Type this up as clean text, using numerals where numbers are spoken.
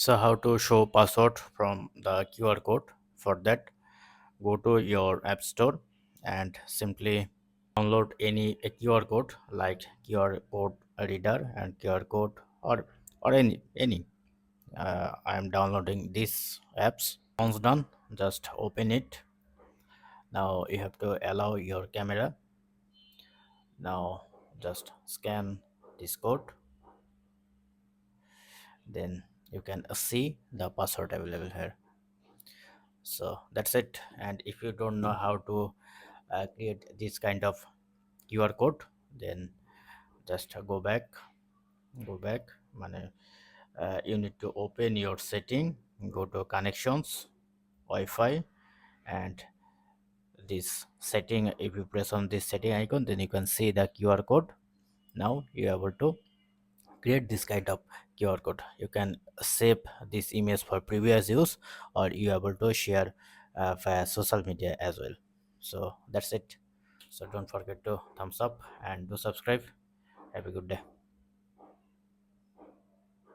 So how to show password from the QR code? For that, go to your app store and simply download any a QR code like QR code reader and QR code or any. I am downloading these apps. Once done, just open it. Now you have to allow your camera. Now just scan this code. Then you can see the password available here. So that's it. And if you don't know how to create this kind of QR code, then just go back you need to open your setting, go to connections, Wi-Fi, and this setting. If you press on this setting icon, then you can see the QR code. Now you are able to create this kind of QR code. You can save this image for previous use, or you are able to share via social media as well. So that's it. So don't forget to thumbs up and do subscribe. Have a good day.